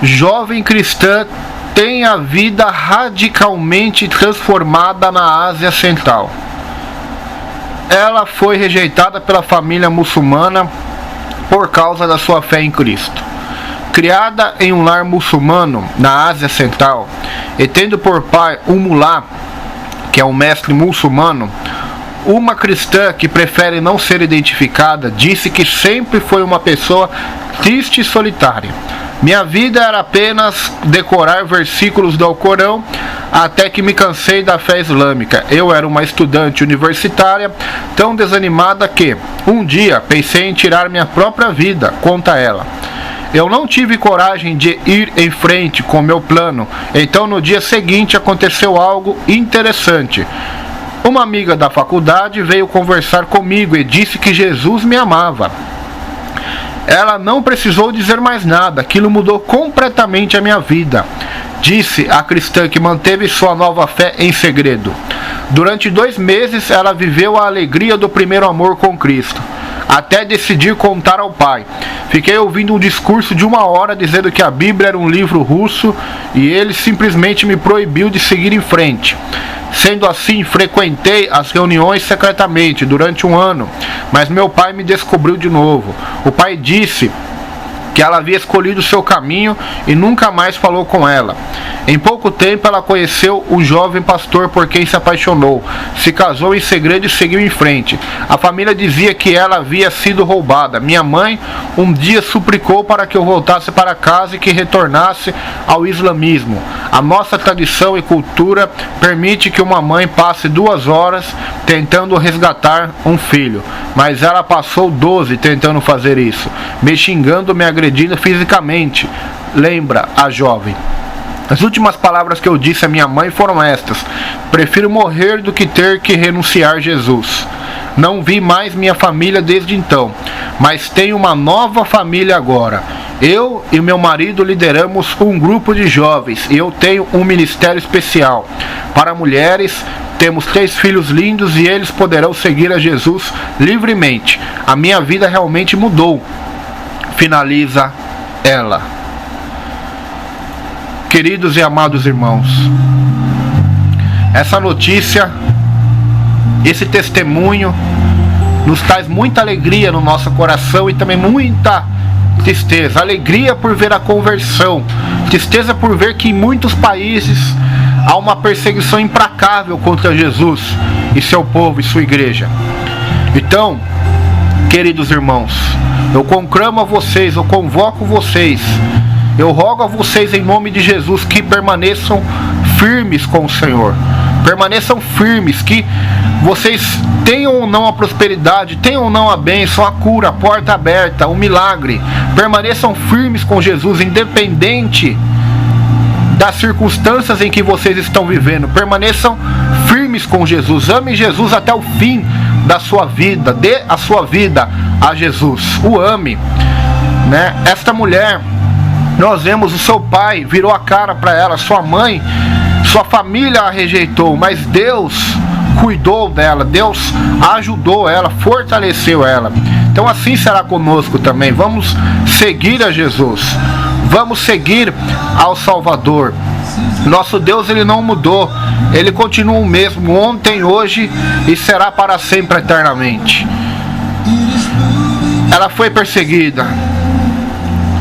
jovem cristã tem a vida radicalmente transformada na Ásia Central. Ela foi rejeitada pela família muçulmana por causa da sua fé em Cristo. Criada em um lar muçulmano na Ásia Central e tendo por pai um mulá, que é um mestre muçulmano, uma cristã que prefere não ser identificada disse que sempre foi uma pessoa triste e solitária. Minha vida era apenas decorar versículos do Alcorão até que me cansei da fé islâmica. Eu era uma estudante universitária tão desanimada que, um dia, pensei em tirar minha própria vida, conta ela. Eu não tive coragem de ir em frente com meu plano, então no dia seguinte aconteceu algo interessante. Uma amiga da faculdade veio conversar comigo e disse que Jesus me amava. Ela não precisou dizer mais nada, aquilo mudou completamente a minha vida, disse a cristã que manteve sua nova fé em segredo. Durante 2 meses ela viveu a alegria do primeiro amor com Cristo, até decidir contar ao pai. Fiquei ouvindo um discurso de 1 hora dizendo que a Bíblia era um livro russo e ele simplesmente me proibiu de seguir em frente. Sendo assim, frequentei as reuniões secretamente durante 1 ano, mas meu pai me descobriu de novo. O pai disse que ela havia escolhido seu caminho e nunca mais falou com ela. Em pouco tempo ela conheceu o jovem pastor por quem se apaixonou, se casou em segredo e seguiu em frente. A família dizia que ela havia sido roubada. Minha mãe um dia suplicou para que eu voltasse para casa e que retornasse ao islamismo. A nossa tradição e cultura permite que uma mãe passe 2 horas tentando resgatar um filho, mas ela passou 12 tentando fazer isso, me xingando, me agredindo fisicamente, lembra a jovem. As últimas palavras que eu disse à minha mãe foram estas: prefiro morrer do que ter que renunciar a Jesus. Não vi mais minha família desde então, mas tenho uma nova família agora. Eu e meu marido lideramos um grupo de jovens e eu tenho um ministério especial para mulheres. Temos 3 filhos lindos e eles poderão seguir a Jesus livremente. A minha vida realmente mudou, finaliza ela. Queridos e amados irmãos, essa notícia, esse testemunho nos traz muita alegria no nosso coração e também muita tristeza. Alegria por ver a conversão, tristeza por ver que em muitos países há uma perseguição implacável contra Jesus e seu povo e sua igreja. Então, queridos irmãos, eu conclamo a vocês, eu convoco vocês, eu rogo a vocês em nome de Jesus que permaneçam firmes com o Senhor. Permaneçam firmes, que vocês tenham ou não a prosperidade, tenham ou não a bênção, a cura, a porta aberta, o milagre. Permaneçam firmes com Jesus, independente das circunstâncias em que vocês estão vivendo. Permaneçam firmes com Jesus. Ame Jesus até o fim da sua vida. Dê a sua vida a Jesus. O ame, né? Esta mulher, nós vemos o seu pai virou a cara para ela, sua mãe, sua família a rejeitou, mas Deus cuidou dela, Deus ajudou ela, fortaleceu ela. Então assim será conosco também. Vamos seguir a Jesus, vamos seguir ao Salvador. Nosso Deus, ele não mudou, ele continua o mesmo ontem, hoje e será para sempre eternamente. Ela foi perseguida,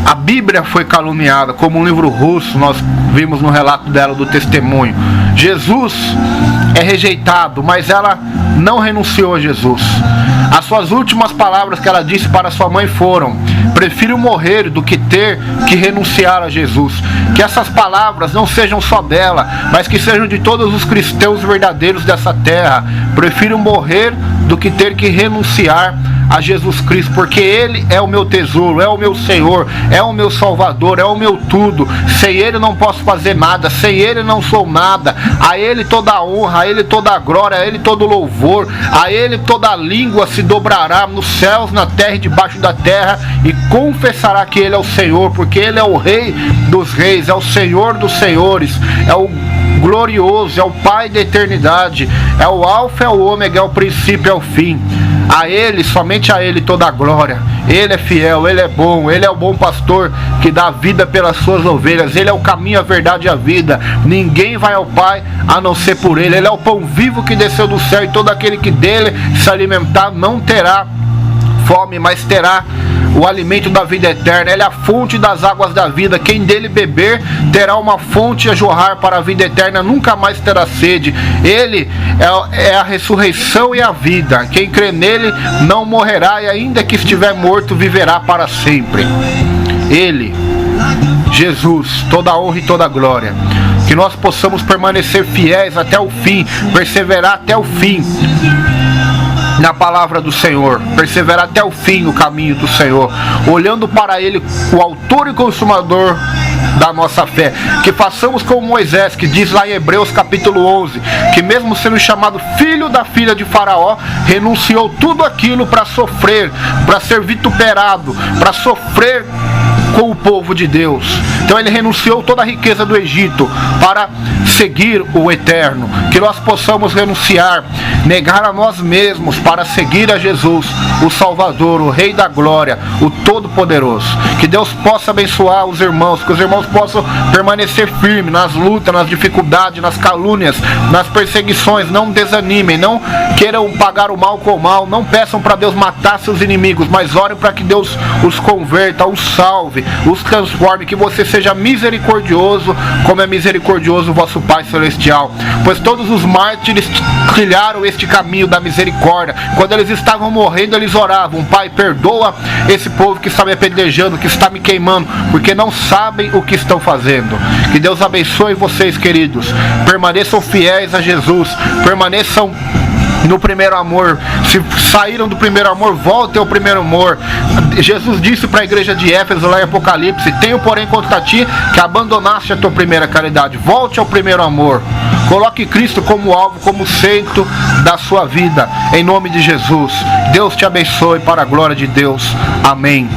a Bíblia foi caluniada, como um livro russo, nós vimos no relato dela do testemunho. Jesus é rejeitado, mas ela não renunciou a Jesus. As suas últimas palavras que ela disse para sua mãe foram: prefiro morrer do que ter que renunciar a Jesus. Que essas palavras não sejam só dela, mas que sejam de todos os cristãos verdadeiros dessa terra. Prefiro morrer do que ter que renunciar a Jesus Cristo, porque Ele é o meu tesouro, é o meu Senhor, é o meu Salvador, é o meu tudo. Sem Ele não posso fazer nada, sem Ele não sou nada. A Ele toda a honra, a Ele toda a glória, a Ele todo o louvor, a Ele toda a língua se dobrará nos céus, na terra e debaixo da terra, e confessará que Ele é o Senhor, porque Ele é o Rei dos reis, é o Senhor dos senhores, é o glorioso, é o Pai da eternidade, é o Alfa, é o Ômega, é o princípio, é o fim. A Ele, somente a Ele toda a glória. Ele é fiel, Ele é bom, Ele é o bom pastor que dá vida pelas suas ovelhas. Ele é o caminho, a verdade e a vida. Ninguém vai ao Pai a não ser por Ele. Ele é o pão vivo que desceu do céu, e todo aquele que dele se alimentar não terá fome, mas terá o alimento da vida eterna. Ele é a fonte das águas da vida. Quem dele beber terá uma fonte a jorrar para a vida eterna, nunca mais terá sede. Ele é a ressurreição e a vida. Quem crê nele não morrerá, e ainda que estiver morto, viverá para sempre. Ele, Jesus, toda a honra e toda a glória. Que nós possamos permanecer fiéis até o fim, perseverar até o fim na palavra do Senhor, perseverar até o fim no caminho do Senhor, olhando para Ele, o autor e consumador da nossa fé. Que façamos como Moisés, que diz lá em Hebreus capítulo 11, que mesmo sendo chamado filho da filha de Faraó, renunciou tudo aquilo para sofrer, para ser vituperado, para sofrer com o povo de Deus. Então ele renunciou toda a riqueza do Egito para seguir o Eterno. Que nós possamos renunciar, negar a nós mesmos para seguir a Jesus, o Salvador, o Rei da Glória, o Todo-Poderoso. Que Deus possa abençoar os irmãos, que os irmãos possam permanecer firmes nas lutas, nas dificuldades, nas calúnias, nas perseguições. Não desanimem, não queiram pagar o mal com o mal, não peçam para Deus matar seus inimigos, mas orem para que Deus os converta, os salve, os transforme, que você seja misericordioso, como é misericordioso o vosso Pai Celestial. Pois todos os mártires trilharam este caminho da misericórdia. Quando eles estavam morrendo, eles oravam: Pai, perdoa esse povo que está me apedrejando, que está me queimando, porque não sabem o que estão fazendo. Que Deus abençoe vocês, queridos. Permaneçam fiéis a Jesus, permaneçam no primeiro amor. Se saíram do primeiro amor, voltem ao primeiro amor. Jesus disse para a igreja de Éfeso lá em Apocalipse: tenho porém contra ti que abandonaste a tua primeira caridade. Volte ao primeiro amor. Coloque Cristo como alvo, como centro da sua vida, em nome de Jesus. Deus te abençoe para a glória de Deus. Amém.